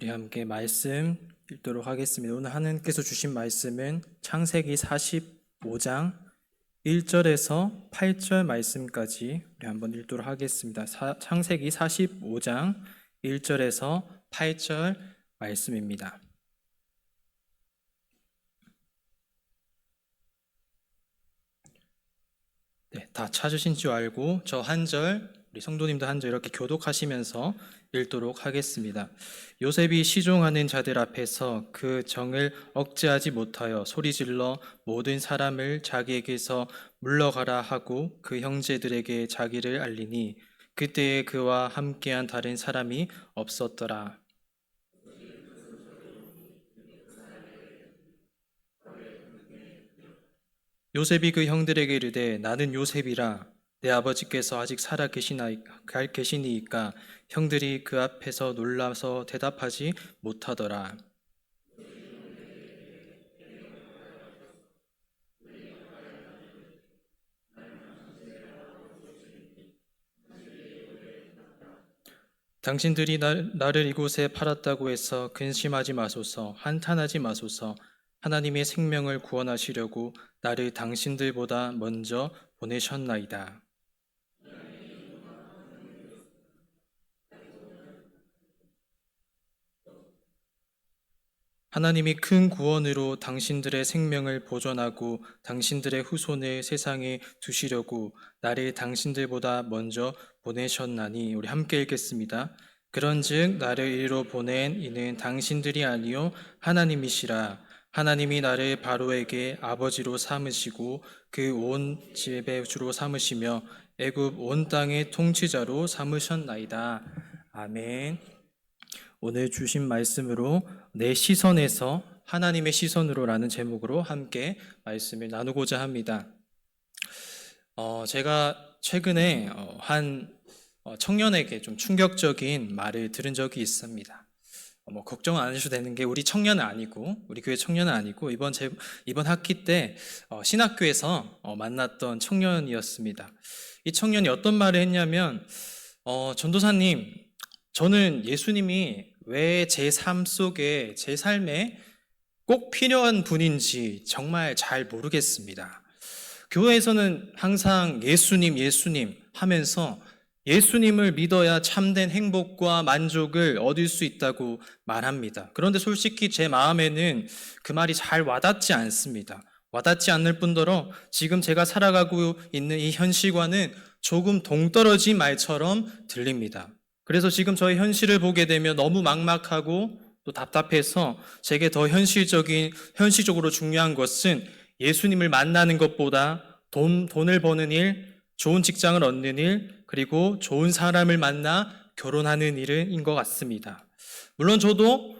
우리 함께 말씀 읽도록 하겠습니다. 오늘 하나님께서 주신 말씀은 창세기 45장 1절에서 8절 말씀까지 우리 한번 읽도록 하겠습니다. 창세기 45장 1절에서 8절 말씀입니다. 네, 다 찾으신 줄 알고 저 한 절, 우리 성도님도 한 절 이렇게 교독하시면서 읽도록 하겠습니다. 요셉이 시종하는 자들 앞에서 그 정을 억제하지 못하여 소리질러 모든 사람을 자기에게서 물러가라 하고 그 형제들에게 자기를 알리니 그때에 그와 함께한 다른 사람이 없었더라. 요셉이 그 형들에게 이르되 나는 요셉이라 내 아버지께서 아직 살아 계시니이까 형들이 그 앞에서 놀라서 대답하지 못하더라. 당신들이 나를 이곳에 팔았다고 해서 근심하지 마소서, 한탄하지 마소서. 하나님의 생명을 구원하시려고 나를 당신들보다 먼저 보내셨나이다. 하나님이 큰 구원으로 당신들의 생명을 보존하고 당신들의 후손을 세상에 두시려고 나를 당신들보다 먼저 보내셨나니. 우리 함께 읽겠습니다. 그런즉 나를 이리로 보낸 이는 당신들이 아니요 하나님이시라. 하나님이 나를 바로에게 아버지로 삼으시고 그 온 집의 주로 삼으시며 애굽 온 땅의 통치자로 삼으셨나이다. 아멘. 오늘 주신 말씀으로 내 시선에서 하나님의 시선으로라는 제목으로 함께 말씀을 나누고자 합니다. 제가 최근에 한 청년에게 좀 충격적인 말을 들은 적이 있습니다. 걱정 안 하셔도 되는 게 우리 청년은 아니고, 우리 교회 청년은 아니고 이번 학기 때 신학교에서 만났던 청년이었습니다. 이 청년이 어떤 말을 했냐면 전도사님, 저는 예수님이 왜 제 삶 속에, 제 삶에 꼭 필요한 분인지 정말 잘 모르겠습니다. 교회에서는 항상 예수님, 예수님 하면서 예수님을 믿어야 참된 행복과 만족을 얻을 수 있다고 말합니다. 그런데 솔직히 제 마음에는 그 말이 잘 와닿지 않습니다. 와닿지 않을 뿐더러 지금 제가 살아가고 있는 이 현실과는 조금 동떨어진 말처럼 들립니다. 그래서 지금 저의 현실을 보게 되면 너무 막막하고 또 답답해서 제게 더 현실적으로 중요한 것은 예수님을 만나는 것보다 돈을 버는 일, 좋은 직장을 얻는 일, 그리고 좋은 사람을 만나 결혼하는 일인 것 같습니다. 물론 저도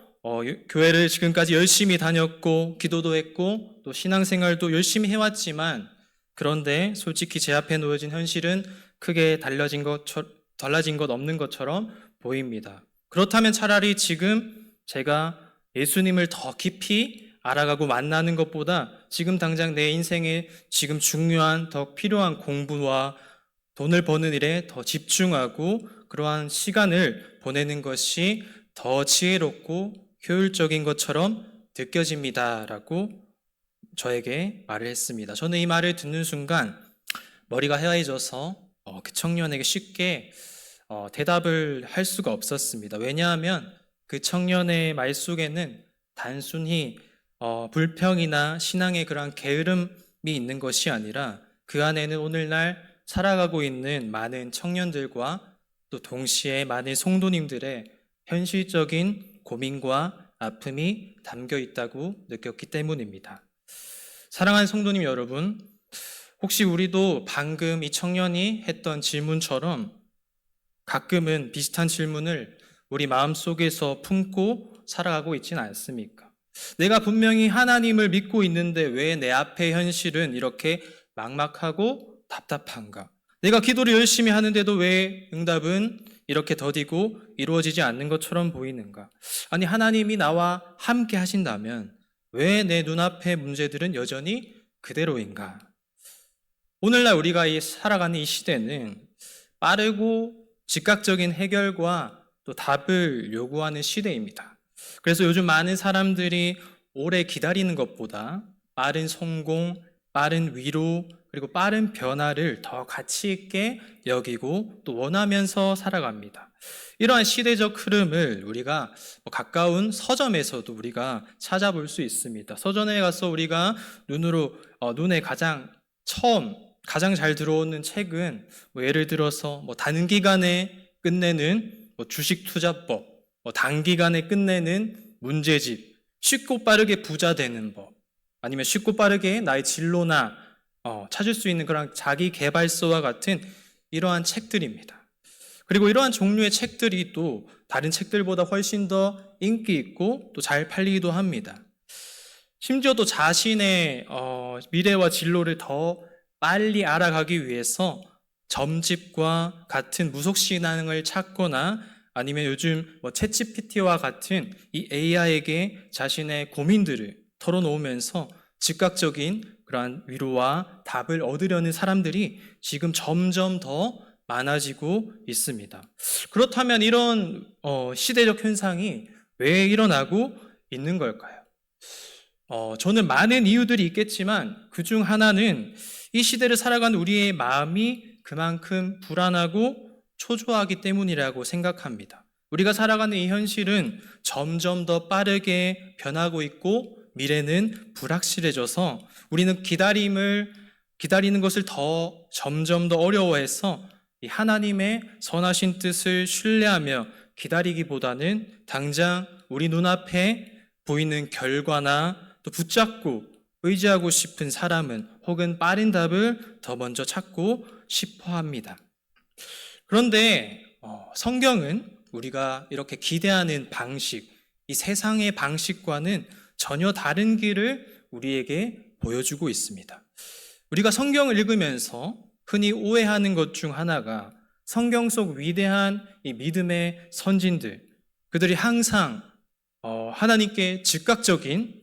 교회를 지금까지 열심히 다녔고 기도도 했고 또 신앙생활도 열심히 해왔지만 그런데 솔직히 제 앞에 놓여진 현실은 크게 달라진 것 없는 것처럼 보입니다. 그렇다면 차라리 지금 제가 예수님을 더 깊이 알아가고 만나는 것보다 지금 당장 내 인생에 지금 중요한 더 필요한 공부와 돈을 버는 일에 더 집중하고 그러한 시간을 보내는 것이 더 지혜롭고 효율적인 것처럼 느껴집니다라고 저에게 말을 했습니다. 저는 이 말을 듣는 순간 머리가 하얘져서 그 청년에게 쉽게 대답을 할 수가 없었습니다. 왜냐하면 그 청년의 말 속에는 단순히 불평이나 신앙의 그런 게으름이 있는 것이 아니라 그 안에는 오늘날 살아가고 있는 많은 청년들과 또 동시에 많은 성도님들의 현실적인 고민과 아픔이 담겨 있다고 느꼈기 때문입니다. 사랑하는 성도님 여러분, 혹시 우리도 방금 이 청년이 했던 질문처럼 가끔은 비슷한 질문을 우리 마음속에서 품고 살아가고 있지는 않습니까? 내가 분명히 하나님을 믿고 있는데 왜 내 앞의 현실은 이렇게 막막하고 답답한가? 내가 기도를 열심히 하는데도 왜 응답은 이렇게 더디고 이루어지지 않는 것처럼 보이는가? 아니, 하나님이 나와 함께 하신다면 왜 내 눈앞의 문제들은 여전히 그대로인가? 오늘날 우리가 살아가는 이 시대는 빠르고 즉각적인 해결과 또 답을 요구하는 시대입니다. 그래서 요즘 많은 사람들이 오래 기다리는 것보다 빠른 성공, 빠른 위로, 그리고 빠른 변화를 더 가치 있게 여기고 또 원하면서 살아갑니다. 이러한 시대적 흐름을 우리가 가까운 서점에서도 우리가 찾아볼 수 있습니다. 서점에 가서 우리가 눈에 가장 잘 들어오는 책은 예를 들어서 단기간에 끝내는 주식 투자법, 단기간에 끝내는 문제집, 쉽고 빠르게 부자 되는 법, 아니면 쉽고 빠르게 나의 진로나 찾을 수 있는 그런 자기 개발서와 같은 이러한 책들입니다. 그리고 이러한 종류의 책들이 또 다른 책들보다 훨씬 더 인기 있고 또 잘 팔리기도 합니다. 심지어 또 자신의 미래와 진로를 더 빨리 알아가기 위해서 점집과 같은 무속신앙을 찾거나 아니면 요즘 챗GPT와 같은 이 AI에게 자신의 고민들을 털어놓으면서 즉각적인 그러한 위로와 답을 얻으려는 사람들이 지금 점점 더 많아지고 있습니다. 그렇다면 이런 시대적 현상이 왜 일어나고 있는 걸까요? 저는 많은 이유들이 있겠지만 그중 하나는 이 시대를 살아가는 우리의 마음이 그만큼 불안하고 초조하기 때문이라고 생각합니다. 우리가 살아가는 이 현실은 점점 더 빠르게 변하고 있고 미래는 불확실해져서 우리는 기다리는 것을 점점 더 어려워해서 이 하나님의 선하신 뜻을 신뢰하며 기다리기보다는 당장 우리 눈앞에 보이는 결과나 또 붙잡고 의지하고 싶은 사람은 혹은 빠른 답을 더 먼저 찾고 싶어 합니다. 그런데 성경은 우리가 이렇게 기대하는 방식, 이 세상의 방식과는 전혀 다른 길을 우리에게 보여주고 있습니다. 우리가 성경을 읽으면서 흔히 오해하는 것 중 하나가 성경 속 위대한 이 믿음의 선진들, 그들이 항상 하나님께 즉각적인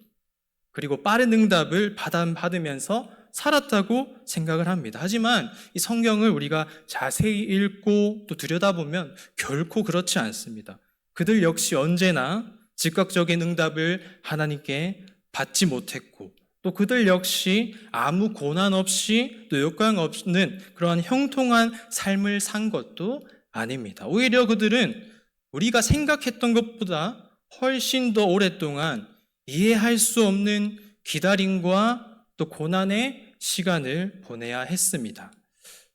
그리고 빠른 응답을 받으면서 살았다고 생각을 합니다. 하지만 이 성경을 우리가 자세히 읽고 또 들여다보면 결코 그렇지 않습니다. 그들 역시 언제나 즉각적인 응답을 하나님께 받지 못했고 또 그들 역시 아무 고난 없이 또 역경 없는 그러한 형통한 삶을 산 것도 아닙니다. 오히려 그들은 우리가 생각했던 것보다 훨씬 더 오랫동안 이해할 수 없는 기다림과 또 고난의 시간을 보내야 했습니다.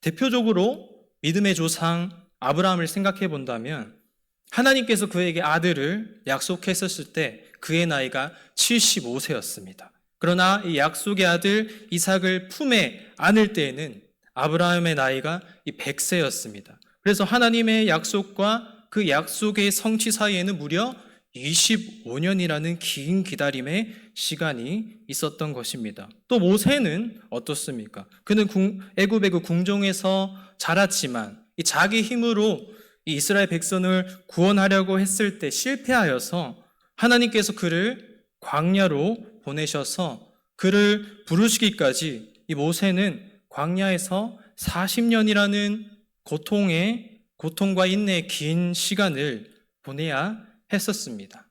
대표적으로 믿음의 조상 아브라함을 생각해 본다면 하나님께서 그에게 아들을 약속했었을 때 그의 나이가 75세였습니다. 그러나 이 약속의 아들 이삭을 품에 안을 때에는 아브라함의 나이가 100세였습니다. 그래서 하나님의 약속과 그 약속의 성취 사이에는 무려 25년이라는 긴 기다림의 시간이 있었던 것입니다. 또 모세는 어떻습니까? 그는 애굽의 그 궁정에서 자랐지만 이 자기 힘으로 이 이스라엘 백성을 구원하려고 했을 때 실패하여서 하나님께서 그를 광야로 보내셔서 그를 부르시기까지 이 모세는 광야에서 40년이라는 고통과 인내의 긴 시간을 보내야 했었습니다.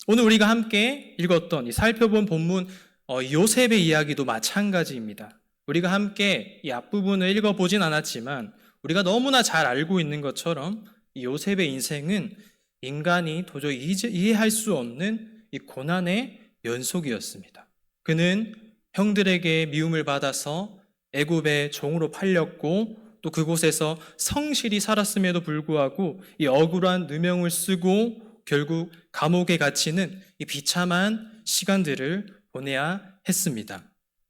오늘 우리가 함께 읽었던 살펴본 본문 요셉의 이야기도 마찬가지입니다. 우리가 함께 이 앞부분을 읽어보진 않았지만 우리가 너무나 잘 알고 있는 것처럼 이 요셉의 인생은 인간이 도저히 이해할 수 없는 이 고난의 연속이었습니다. 그는 형들에게 미움을 받아서 애굽의 종으로 팔렸고 또 그곳에서 성실히 살았음에도 불구하고 이 억울한 누명을 쓰고 결국 감옥에 갇히는 이 비참한 시간들을 보내야 했습니다.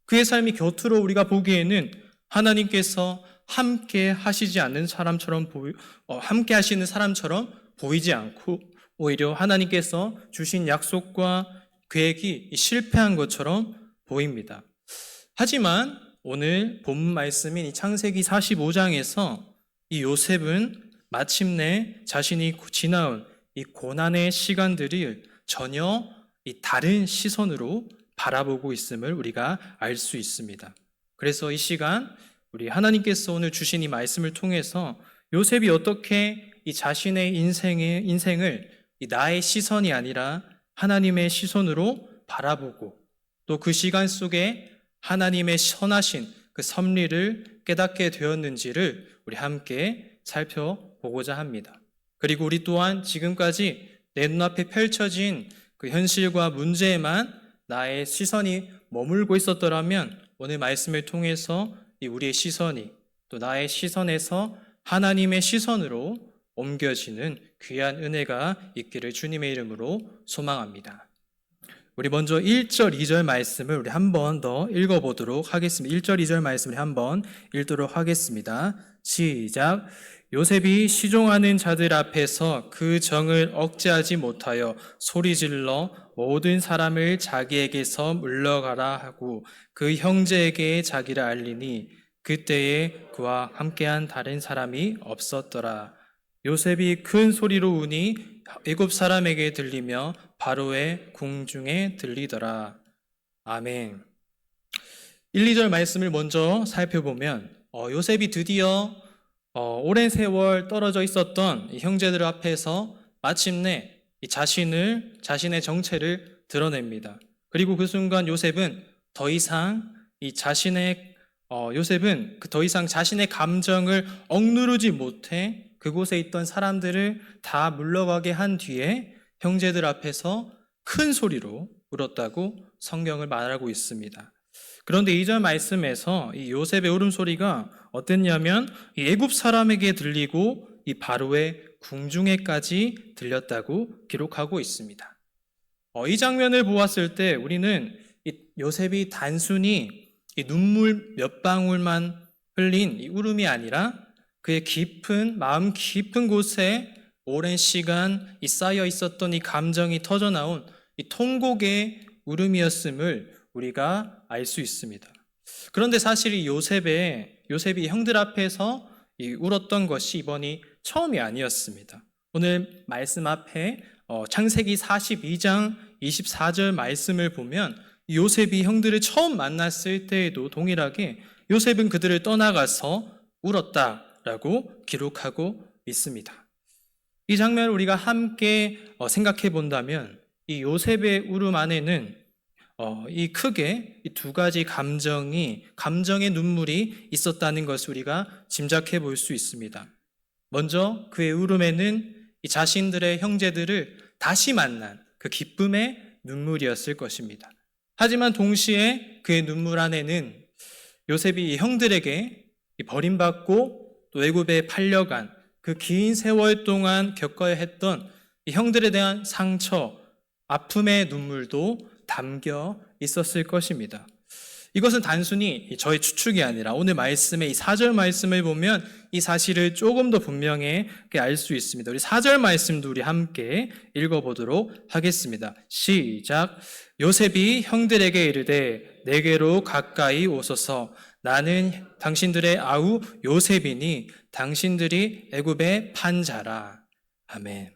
그의 삶이 겉으로 우리가 보기에는 하나님께서 함께 하시는 사람처럼 보이지 않고 오히려 하나님께서 주신 약속과 계획이 실패한 것처럼 보입니다. 하지만 오늘 본문 말씀인 이 창세기 45장에서 이 요셉은 마침내 자신이 지나온 이 고난의 시간들을 전혀 이 다른 시선으로 바라보고 있음을 우리가 알 수 있습니다. 그래서 이 시간 우리 하나님께서 오늘 주신 이 말씀을 통해서 요셉이 어떻게 이 자신의 인생을 이 나의 시선이 아니라 하나님의 시선으로 바라보고 또 그 시간 속에 하나님의 선하신 그 섭리를 깨닫게 되었는지를 우리 함께 살펴보고자 합니다. 그리고 우리 또한 지금까지 내 눈앞에 펼쳐진 그 현실과 문제에만 나의 시선이 머물고 있었더라면 오늘 말씀을 통해서 우리의 시선이 또 나의 시선에서 하나님의 시선으로 옮겨지는 귀한 은혜가 있기를 주님의 이름으로 소망합니다. 우리 먼저 1절, 2절 말씀을 우리 한 번 더 읽어보도록 하겠습니다. 1절, 2절 말씀을 한번 읽도록 하겠습니다. 시작. 요셉이 시종하는 자들 앞에서 그 정을 억제하지 못하여 소리질러 모든 사람을 자기에게서 물러가라 하고 그 형제에게 자기를 알리니 그때에 그와 함께한 다른 사람이 없었더라. 요셉이 큰 소리로 우니 애굽 사람에게 들리며 바로의 궁중에 들리더라. 아멘. 1, 2절 말씀을 먼저 살펴보면 요셉이 드디어 오랜 세월 떨어져 있었던 형제들 앞에서 마침내 자신의 정체를 드러냅니다. 그리고 그 순간 요셉은 더 이상 자신의 감정을 억누르지 못해 그곳에 있던 사람들을 다 물러가게 한 뒤에 형제들 앞에서 큰 소리로 울었다고 성경을 말하고 있습니다. 그런데 2절 말씀에서 이 요셉의 울음소리가 어땠냐면 이 애굽 사람에게 들리고 이 바로의 궁중에까지 들렸다고 기록하고 있습니다. 이 장면을 보았을 때 우리는 이 요셉이 단순히 이 눈물 몇 방울만 흘린 이 울음이 아니라 그의 마음 깊은 곳에 오랜 시간 쌓여 있었던 이 감정이 터져나온 이 통곡의 울음이었음을 우리가 알 수 있습니다. 그런데 사실 이 요셉이 형들 앞에서 울었던 것이 이번이 처음이 아니었습니다. 오늘 말씀 앞에 창세기 42장 24절 말씀을 보면 요셉이 형들을 처음 만났을 때에도 동일하게 요셉은 그들을 떠나가서 울었다라고 기록하고 있습니다. 이 장면을 우리가 함께 생각해 본다면 이 요셉의 울음 안에는 크게 이 두 가지 감정의 눈물이 있었다는 것을 우리가 짐작해 볼 수 있습니다. 먼저 그의 울음에는 이 자신들의 형제들을 다시 만난 그 기쁨의 눈물이었을 것입니다. 하지만 동시에 그의 눈물 안에는 요셉이 형들에게 버림받고 또 애굽에 팔려간 그 긴 세월 동안 겪어야 했던 이 형들에 대한 상처, 아픔의 눈물도 담겨 있었을 것입니다. 이것은 단순히 저의 추측이 아니라 오늘 말씀의 이 4절 말씀을 보면 이 사실을 조금 더 분명하게 알 수 있습니다. 우리 4절 말씀도 우리 함께 읽어보도록 하겠습니다. 시작. 요셉이 형들에게 이르되 내게로 가까이 오소서. 나는 당신들의 아우 요셉이니 당신들이 애굽에 판 자라. 아멘.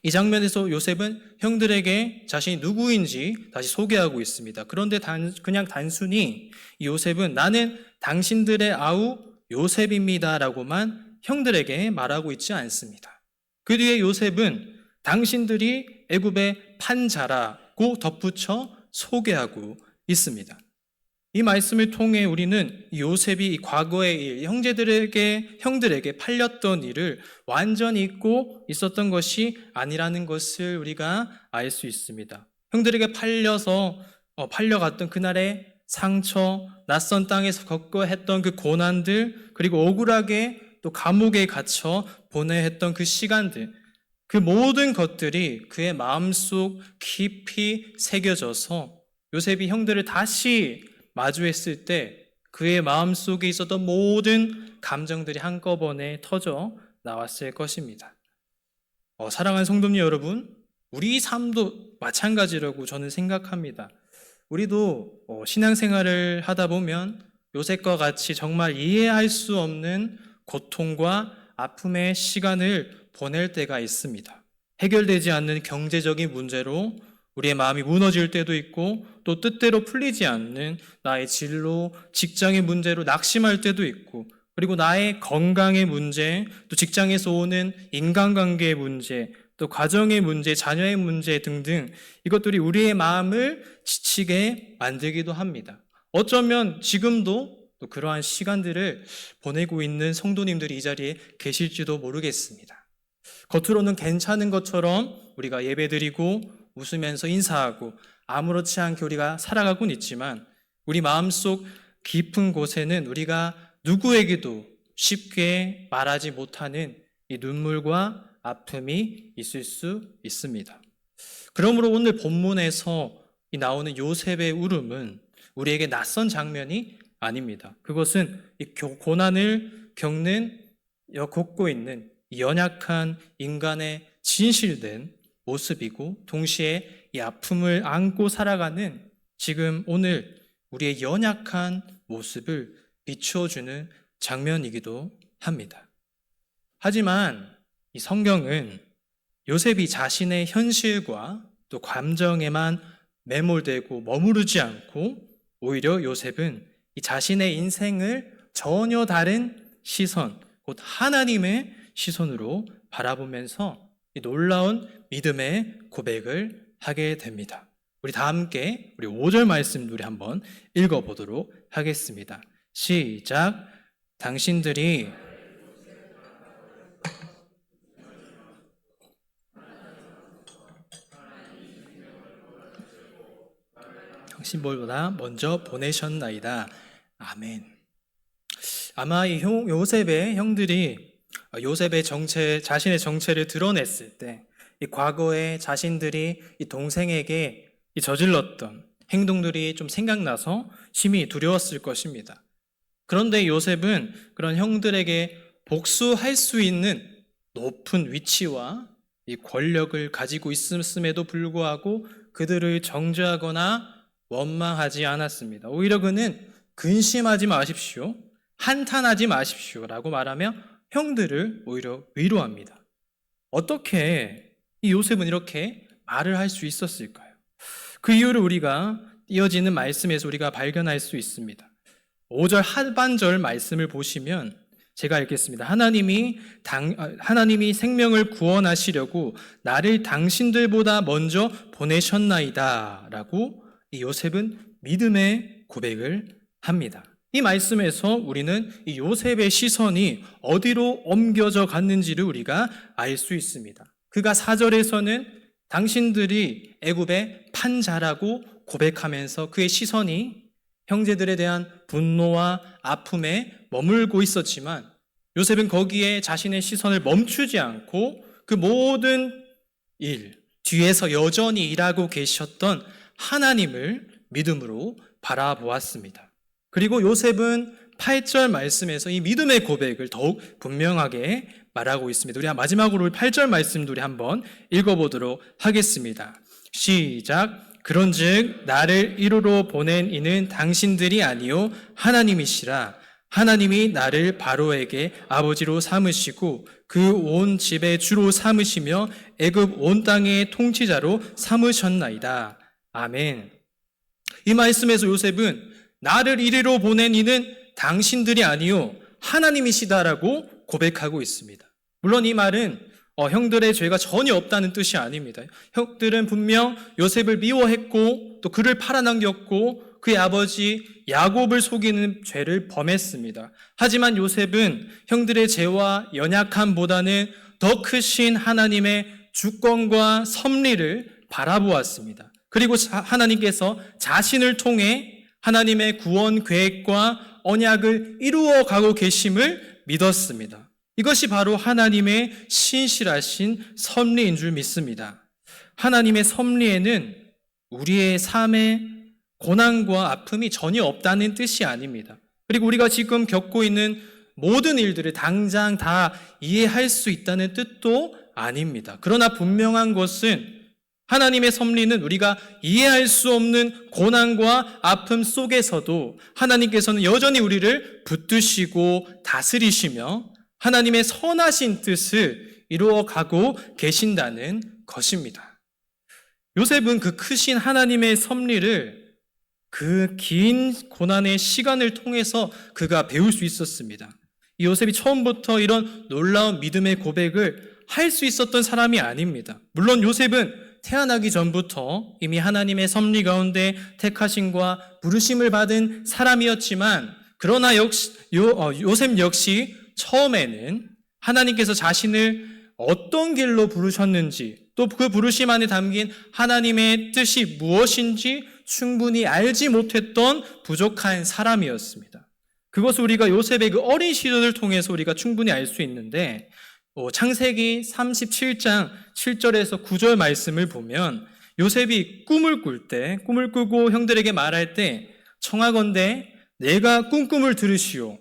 이 장면에서 요셉은 형들에게 자신이 누구인지 다시 소개하고 있습니다. 그런데 그냥 단순히 요셉은 나는 당신들의 아우 요셉입니다 라고만 형들에게 말하고 있지 않습니다. 그 뒤에 요셉은 당신들이 애굽에 판 자라고 덧붙여 소개하고 있습니다. 이 말씀을 통해 우리는 요셉이 과거의 일, 형들에게 팔렸던 일을 완전히 잊고 있었던 것이 아니라는 것을 우리가 알 수 있습니다. 형들에게 팔려갔던 그날의 상처, 낯선 땅에서 겪어야 했던 그 고난들, 그리고 억울하게 또 감옥에 갇혀 보내야 했던 그 시간들, 그 모든 것들이 그의 마음속 깊이 새겨져서 요셉이 형들을 다시 마주했을 때 그의 마음속에 있었던 모든 감정들이 한꺼번에 터져 나왔을 것입니다. 사랑하는 성도님 여러분, 우리 삶도 마찬가지라고 저는 생각합니다. 우리도 신앙생활을 하다 보면 요셉과 같이 정말 이해할 수 없는 고통과 아픔의 시간을 보낼 때가 있습니다. 해결되지 않는 경제적인 문제로 우리의 마음이 무너질 때도 있고 또 뜻대로 풀리지 않는 나의 진로, 직장의 문제로 낙심할 때도 있고 그리고 나의 건강의 문제, 또 직장에서 오는 인간관계의 문제, 또 가정의 문제, 자녀의 문제 등등 이것들이 우리의 마음을 지치게 만들기도 합니다. 어쩌면 지금도 또 그러한 시간들을 보내고 있는 성도님들이 이 자리에 계실지도 모르겠습니다. 겉으로는 괜찮은 것처럼 우리가 예배드리고 웃으면서 인사하고 아무렇지 않게 우리가 살아가곤 있지만 우리 마음속 깊은 곳에는 우리가 누구에게도 쉽게 말하지 못하는 이 눈물과 아픔이 있을 수 있습니다. 그러므로 오늘 본문에서 나오는 요셉의 울음은 우리에게 낯선 장면이 아닙니다. 그것은 이 고난을 겪고 있는 연약한 인간의 진실된 모습이고 동시에 이 아픔을 안고 살아가는 지금 오늘 우리의 연약한 모습을 비추어주는 장면이기도 합니다. 하지만 이 성경은 요셉이 자신의 현실과 또 감정에만 매몰되고 머무르지 않고 오히려 요셉은 이 자신의 인생을 전혀 다른 시선, 곧 하나님의 시선으로 바라보면서 이 놀라운 믿음의 고백을 하게 됩니다. 우리 다 함께 우리 5절 말씀 우리 한번 읽어보도록 하겠습니다. 시작. 당신들이 신볼보다 먼저 보내셨나이다. 아멘. 아마 이 요셉의 형들이 요셉의 자신의 정체를 드러냈을 때 이 과거에 자신들이 이 동생에게 이 저질렀던 행동들이 좀 생각나서 심히 두려웠을 것입니다. 그런데 요셉은 그런 형들에게 복수할 수 있는 높은 위치와 이 권력을 가지고 있음에도 불구하고 그들을 정죄하거나 원망하지 않았습니다. 오히려 그는 근심하지 마십시오, 한탄하지 마십시오라고 말하며 형들을 오히려 위로합니다. 어떻게 이 요셉은 이렇게 말을 할 수 있었을까요? 그 이유를 우리가 이어지는 말씀에서 우리가 발견할 수 있습니다. 5절 하반절 말씀을 보시면 제가 읽겠습니다. 하나님이 생명을 구원하시려고 나를 당신들보다 먼저 보내셨나이다 라고 이 요셉은 믿음의 고백을 합니다. 이 말씀에서 우리는 이 요셉의 시선이 어디로 옮겨져 갔는지를 우리가 알 수 있습니다. 그가 4절에서는 당신들이 애굽의 판자라고 고백하면서 그의 시선이 형제들에 대한 분노와 아픔에 머물고 있었지만 요셉은 거기에 자신의 시선을 멈추지 않고 그 모든 일, 뒤에서 여전히 일하고 계셨던 하나님을 믿음으로 바라보았습니다. 그리고 요셉은 8절 말씀에서 이 믿음의 고백을 더욱 분명하게 말하고 있습니다. 우리 마지막으로 8절 말씀도 우리 한번 읽어보도록 하겠습니다. 시작. 그런즉 나를 이루러 보낸 이는 당신들이 아니요 하나님이시라. 하나님이 나를 바로에게 아버지로 삼으시고 그 온 집의 주로 삼으시며 애굽 온 땅의 통치자로 삼으셨나이다. 아멘. 이 말씀에서 요셉은 나를 이리로 보낸 이는 당신들이 아니요 하나님이시다라고 고백하고 있습니다. 물론 이 말은 형들의 죄가 전혀 없다는 뜻이 아닙니다. 형들은 분명 요셉을 미워했고 또 그를 팔아넘겼고 그의 아버지 야곱을 속이는 죄를 범했습니다. 하지만 요셉은 형들의 죄와 연약함보다는 더 크신 하나님의 주권과 섭리를 바라보았습니다. 그리고 하나님께서 자신을 통해 하나님의 구원 계획과 언약을 이루어 가고 계심을 믿었습니다. 이것이 바로 하나님의 신실하신 섭리인 줄 믿습니다. 하나님의 섭리에는 우리의 삶에 고난과 아픔이 전혀 없다는 뜻이 아닙니다. 그리고 우리가 지금 겪고 있는 모든 일들을 당장 다 이해할 수 있다는 뜻도 아닙니다. 그러나 분명한 것은 하나님의 섭리는 우리가 이해할 수 없는 고난과 아픔 속에서도 하나님께서는 여전히 우리를 붙드시고 다스리시며 하나님의 선하신 뜻을 이루어가고 계신다는 것입니다. 요셉은 그 크신 하나님의 섭리를 그 긴 고난의 시간을 통해서 그가 배울 수 있었습니다. 이 요셉이 처음부터 이런 놀라운 믿음의 고백을 할 수 있었던 사람이 아닙니다. 물론 요셉은 태어나기 전부터 이미 하나님의 섭리 가운데 택하심과 부르심을 받은 사람이었지만, 그러나 요셉 역시 처음에는 하나님께서 자신을 어떤 길로 부르셨는지, 또 그 부르심 안에 담긴 하나님의 뜻이 무엇인지 충분히 알지 못했던 부족한 사람이었습니다. 그것을 우리가 요셉의 그 어린 시절을 통해서 우리가 충분히 알 수 있는데, 창세기 37장 7절에서 9절 말씀을 보면 요셉이 꿈을 꾸고 형들에게 말할 때 청하건대 내가 꾼 꿈을 들으시오.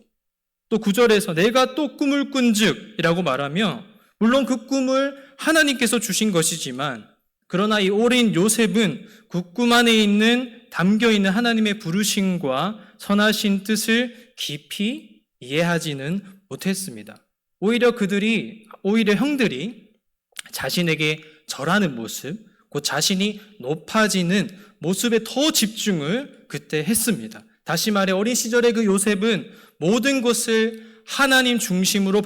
또 9절에서 내가 또 꿈을 꾼즉 이라고 말하며, 물론 그 꿈을 하나님께서 주신 것이지만, 그러나 이 어린 요셉은 그 꿈 안에 담겨있는 하나님의 부르심과 선하신 뜻을 깊이 이해하지는 못했습니다. 오히려 형들이 자신에게 절하는 모습, 곧 자신이 높아지는 모습에 더 집중을 그때 했습니다. 다시 말해 어린 시절의 그 요셉은 모든 것을 하나님 중심으로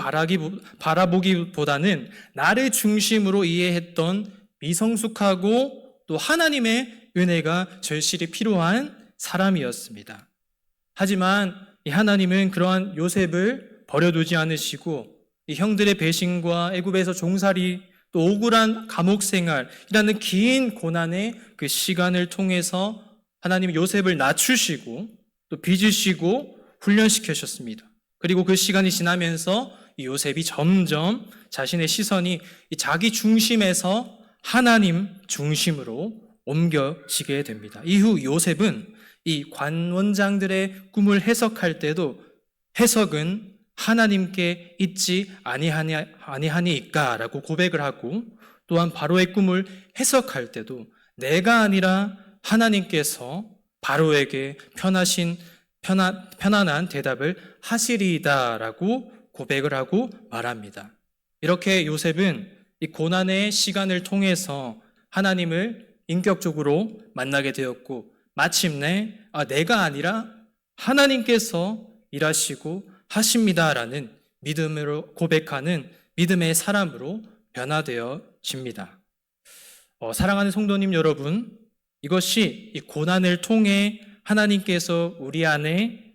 바라보기보다는 나를 중심으로 이해했던 미성숙하고 또 하나님의 은혜가 절실히 필요한 사람이었습니다. 하지만 이 하나님은 그러한 요셉을 버려두지 않으시고 이 형들의 배신과 애굽에서 종살이 또 억울한 감옥 생활이라는 긴 고난의 그 시간을 통해서 하나님이 요셉을 낮추시고 또 빚으시고 훈련시키셨습니다. 그리고 그 시간이 지나면서 이 요셉이 점점 자신의 시선이 이 자기 중심에서 하나님 중심으로 옮겨지게 됩니다. 이후 요셉은 이 관원장들의 꿈을 해석할 때도 해석은 하나님께 있지 아니하니까라고 고백을 하고, 또한 바로의 꿈을 해석할 때도 내가 아니라 하나님께서 바로에게 편안한 대답을 하시리이다라고 고백을 하고 말합니다. 이렇게 요셉은 이 고난의 시간을 통해서 하나님을 인격적으로 만나게 되었고, 마침내 내가 아니라 하나님께서 일하시고 하십니다라는 믿음으로 고백하는 믿음의 사람으로 변화되어집니다. 사랑하는 성도님 여러분, 이것이 이 고난을 통해 하나님께서 우리 안에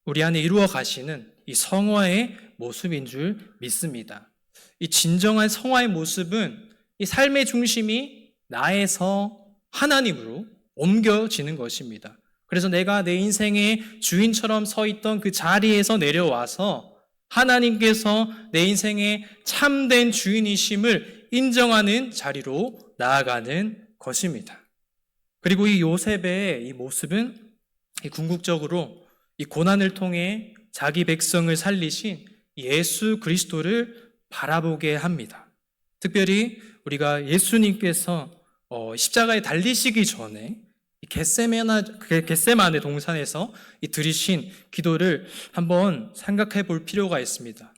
이루어 가시는 이 성화의 모습인 줄 믿습니다. 이 진정한 성화의 모습은 이 삶의 중심이 나에서 하나님으로 옮겨지는 것입니다. 그래서 내가 내 인생의 주인처럼 서 있던 그 자리에서 내려와서 하나님께서 내 인생의 참된 주인이심을 인정하는 자리로 나아가는 것입니다. 그리고 이 요셉의 이 모습은 궁극적으로 이 고난을 통해 자기 백성을 살리신 예수 그리스도를 바라보게 합니다. 특별히 우리가 예수님께서 십자가에 달리시기 전에 겟세마네 동산에서 드리신 기도를 한번 생각해 볼 필요가 있습니다.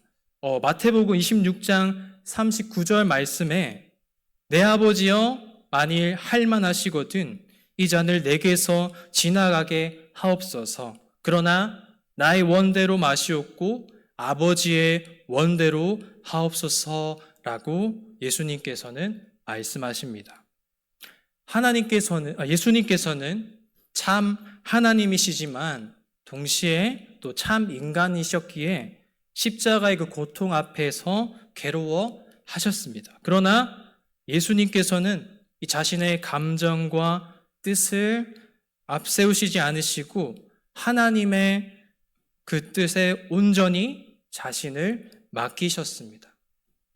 마태복음 26장 39절 말씀에 내 아버지여 만일 할만하시거든 이 잔을 내게서 지나가게 하옵소서. 그러나 나의 원대로 마시옵고 아버지의 원대로 하옵소서라고 예수님께서는 말씀하십니다. 예수님께서는 참 하나님이시지만 동시에 또 참 인간이셨기에 십자가의 그 고통 앞에서 괴로워하셨습니다. 그러나 예수님께서는 이 자신의 감정과 뜻을 앞세우시지 않으시고 하나님의 그 뜻에 온전히 자신을 맡기셨습니다.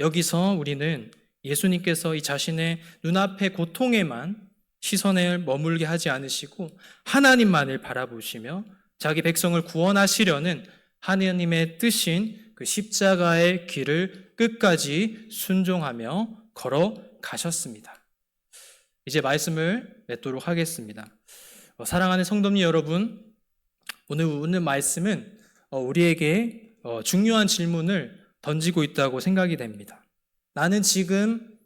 여기서 우리는 예수님께서 이 자신의 눈앞의 고통에만 시선을 머물게 하지 않으시고 하나님만을 바라보시며 자기 백성을 구원하시려는 하나님의 뜻인 그 십자가의 길을 끝까지 순종하며 걸어가셨습니다. 이제 말씀을 맺도록 하겠습니다. 사랑하는 성도님 여러분, 오늘 말씀은 우리에게 중요한 질문을 던지고 있다고 생각이 됩니다. 나는 지금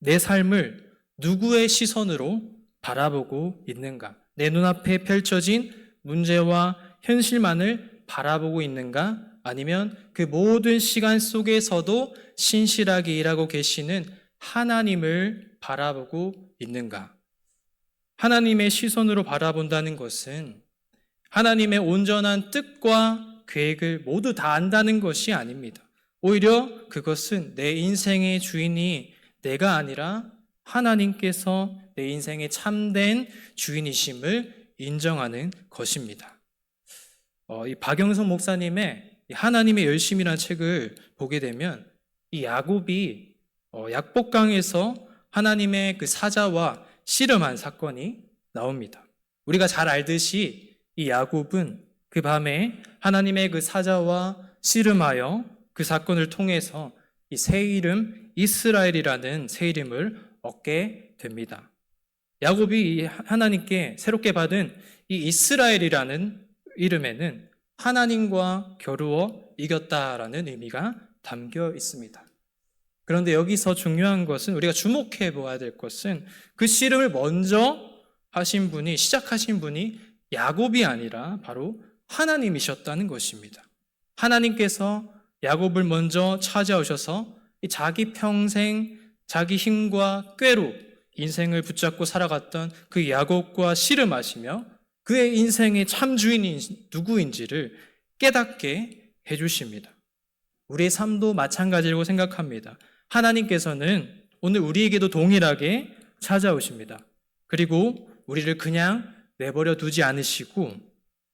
내 삶을 누구의 시선으로 바라보고 있는가? 내 눈앞에 펼쳐진 문제와 현실만을 바라보고 있는가? 아니면 그 모든 시간 속에서도 신실하게 일하고 계시는 하나님을 바라보고 있는가? 하나님의 시선으로 바라본다는 것은 하나님의 온전한 뜻과 계획을 모두 다 안다는 것이 아닙니다. 오히려 그것은 내 인생의 주인이 내가 아니라 하나님께서 내 인생의 참된 주인이심을 인정하는 것입니다. 이 박영선 목사님의 하나님의 열심이라는 책을 보게 되면 이 야곱이 약복강에서 하나님의 그 사자와 씨름한 사건이 나옵니다. 우리가 잘 알듯이 이 야곱은 그 밤에 하나님의 그 사자와 씨름하여 그 사건을 통해서 이 새 이름 이스라엘이라는 새 이름을 얻게 됩니다. 야곱이 하나님께 새롭게 받은 이 이스라엘이라는 이름에는 하나님과 겨루어 이겼다라는 의미가 담겨 있습니다. 그런데 여기서 중요한 것은 우리가 주목해 보아야 될 것은 그 씨름을 먼저 시작하신 분이 야곱이 아니라 바로 하나님이셨다는 것입니다. 하나님께서 야곱을 먼저 찾아오셔서 자기 평생 자기 힘과 꾀로 인생을 붙잡고 살아갔던 그 야곱과 씨름하시며 그의 인생의 참 주인이 누구인지를 깨닫게 해주십니다. 우리의 삶도 마찬가지라고 생각합니다. 하나님께서는 오늘 우리에게도 동일하게 찾아오십니다. 그리고 우리를 그냥 내버려 두지 않으시고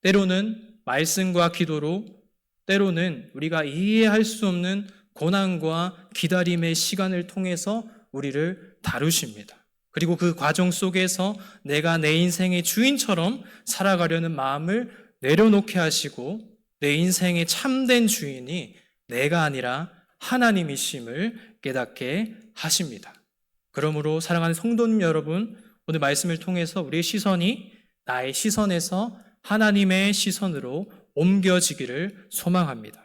때로는 말씀과 기도로, 때로는 우리가 이해할 수 없는 고난과 기다림의 시간을 통해서 우리를 다루십니다. 그리고 그 과정 속에서 내가 내 인생의 주인처럼 살아가려는 마음을 내려놓게 하시고 내 인생의 참된 주인이 내가 아니라 하나님이심을 깨닫게 하십니다. 그러므로 사랑하는 성도님 여러분, 오늘 말씀을 통해서 우리의 시선이 나의 시선에서 하나님의 시선으로 옮겨지기를 소망합니다.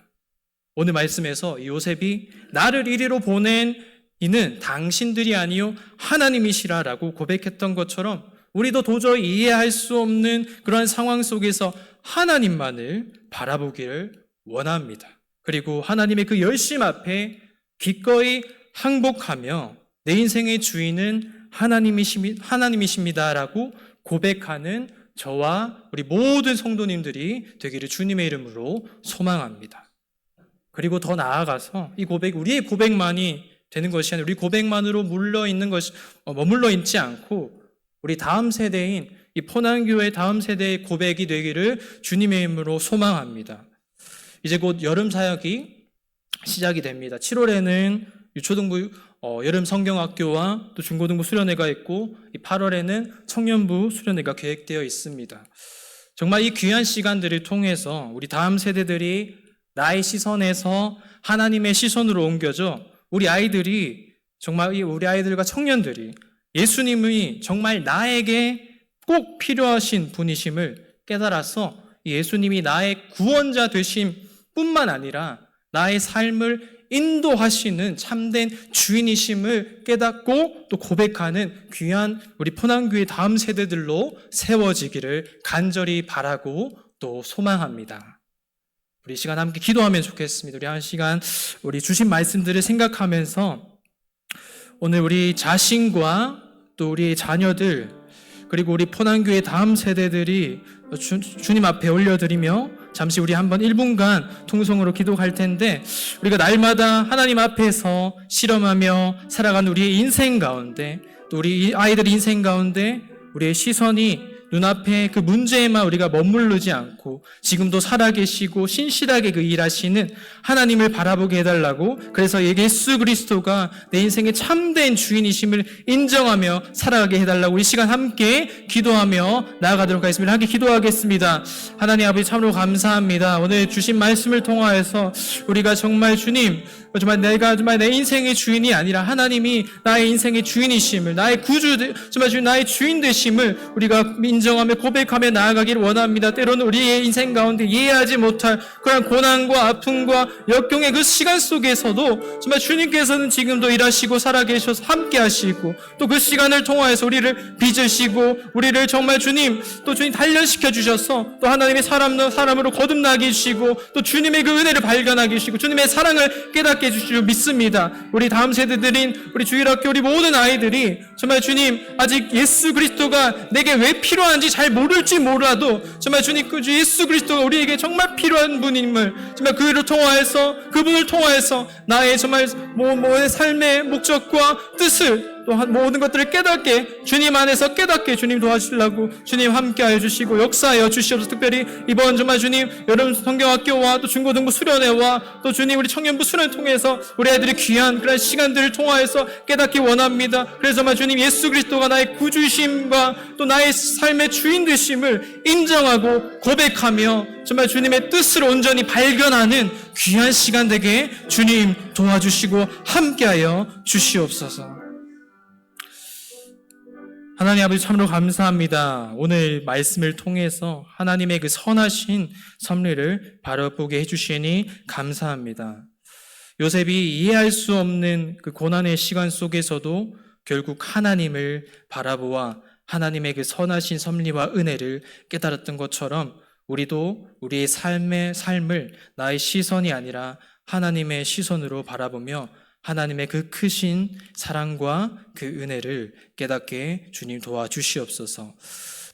오늘 말씀에서 요셉이 나를 이리로 보낸 이는 당신들이 아니요 하나님이시라라고 고백했던 것처럼 우리도 도저히 이해할 수 없는 그러한 상황 속에서 하나님만을 바라보기를 원합니다. 그리고 하나님의 그 열심 앞에 기꺼이 항복하며 내 인생의 주인은 하나님이십니다라고 고백하는 저와 우리 모든 성도님들이 되기를 주님의 이름으로 소망합니다. 그리고 더 나아가서 이 고백, 우리의 고백만이 되는 것이 아니라 우리 고백만으로 머물러 있지 않고 우리 다음 세대인 이 포난교회 다음 세대의 고백이 되기를 주님의 이름으로 소망합니다. 이제 곧 여름 사역이 시작이 됩니다. 7월에는 유초등부 여름 성경학교와 또 중고등부 수련회가 있고 8월에는 청년부 수련회가 계획되어 있습니다. 정말 이 귀한 시간들을 통해서 우리 다음 세대들이 나의 시선에서 하나님의 시선으로 옮겨져 우리 아이들이 정말 우리 아이들과 청년들이 예수님이 정말 나에게 꼭 필요하신 분이심을 깨달아서 예수님이 나의 구원자 되심 뿐만 아니라 나의 삶을 인도하시는 참된 주인이심을 깨닫고 또 고백하는 귀한 우리 포난교회 다음 세대들로 세워지기를 간절히 바라고 또 소망합니다. 우리 시간 함께 기도하면 좋겠습니다. 우리 한 시간 우리 주신 말씀들을 생각하면서 오늘 우리 자신과 또 우리 자녀들 그리고 우리 포난교회 다음 세대들이 주님 앞에 올려드리며 잠시 우리 한번 1분간 통성으로 기도할 텐데 우리가 날마다 하나님 앞에서 실험하며 살아가는 우리의 인생 가운데 또 우리 아이들 인생 가운데 우리의 시선이 눈앞에 그 문제에만 우리가 머무르지 않고 지금도 살아계시고 신실하게 그 일하시는 하나님을 바라보게 해달라고 그래서 예수 그리스도가 내 인생의 참된 주인이심을 인정하며 살아가게 해달라고 이 시간 함께 기도하며 나아가도록 하겠습니다. 함께 기도하겠습니다. 하나님 아버지 참으로 감사합니다. 오늘 주신 말씀을 통하여서 우리가 정말 주님 정말 내가 정말 내 인생의 주인이 아니라 하나님이 나의 인생의 주인이심을, 나의 구주, 정말 주인, 나의 주인 되심을 우리가 인정하며 고백하며 나아가기를 원합니다. 때로는 우리의 인생 가운데 이해하지 못할 그런 고난과 아픔과 역경의 그 시간 속에서도 정말 주님께서는 지금도 일하시고 살아계셔서 함께 하시고 또 그 시간을 통하여서 우리를 빚으시고 우리를 정말 주님 단련시켜 주셔서 또 하나님의 사람으로 거듭나게 해주시고 또 주님의 그 은혜를 발견하게 해주시고 주님의 사랑을 깨닫게 해주시고 믿습니다. 우리 다음 세대들인 우리 주일학교 우리 모든 아이들이 정말 주님 아직 예수 그리스도가 내게 왜 필요한지 잘 모를지 몰라도 정말 주님 그 예수 그리스도가 우리에게 정말 필요한 분임을 정말 그분을 통하여서 나의 정말 삶의 목적과 뜻을 또 모든 것들을 깨닫게 주님 안에서 깨닫게 주님 도와주시려고 주님 함께하여 주시고 역사하여 주시옵소서. 특별히 이번 정말 주님 여름 성경학교와 또 중고등부 수련회와 또 주님 우리 청년부 수련을 통해서 우리 아이들이 귀한 그런 시간들을 통하여서 깨닫기 원합니다. 그래서 정말 주님 예수 그리스도가 나의 구주심과 또 나의 삶의 주인 되심을 인정하고 고백하며 정말 주님의 뜻을 온전히 발견하는 귀한 시간 되게 주님 도와주시고 함께하여 주시옵소서. 하나님 아버지 참으로 감사합니다. 오늘 말씀을 통해서 하나님의 그 선하신 섭리를 바라보게 해주시니 감사합니다. 요셉이 이해할 수 없는 그 고난의 시간 속에서도 결국 하나님을 바라보아 하나님의 그 선하신 섭리와 은혜를 깨달았던 것처럼 우리도 우리의 삶을 나의 시선이 아니라 하나님의 시선으로 바라보며 하나님의 그 크신 사랑과 그 은혜를 깨닫게 주님 도와주시옵소서.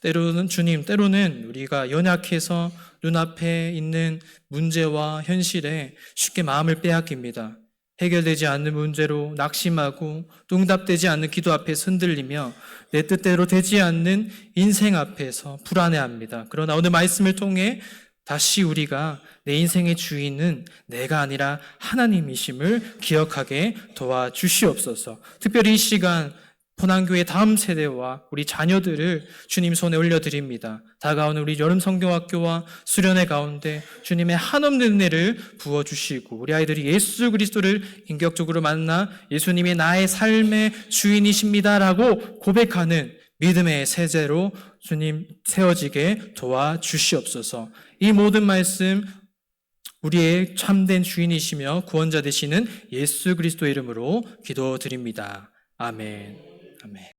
때로는 우리가 연약해서 눈앞에 있는 문제와 현실에 쉽게 마음을 빼앗깁니다. 해결되지 않는 문제로 낙심하고 또 응답되지 않는 기도 앞에서 흔들리며 내 뜻대로 되지 않는 인생 앞에서 불안해합니다. 그러나 오늘 말씀을 통해 다시 우리가 내 인생의 주인은 내가 아니라 하나님이심을 기억하게 도와주시옵소서. 특별히 이 시간 포난교회 다음 세대와 우리 자녀들을 주님 손에 올려드립니다. 다가오는 우리 여름 성경학교와 수련회 가운데 주님의 한없는 은혜를 부어주시고 우리 아이들이 예수 그리스도를 인격적으로 만나 예수님이 나의 삶의 주인이십니다라고 고백하는 믿음의 세대로 주님 세워지게 도와주시옵소서. 이 모든 말씀 우리의 참된 주인이시며 구원자 되시는 예수 그리스도의 이름으로 기도드립니다. 아멘. 아멘.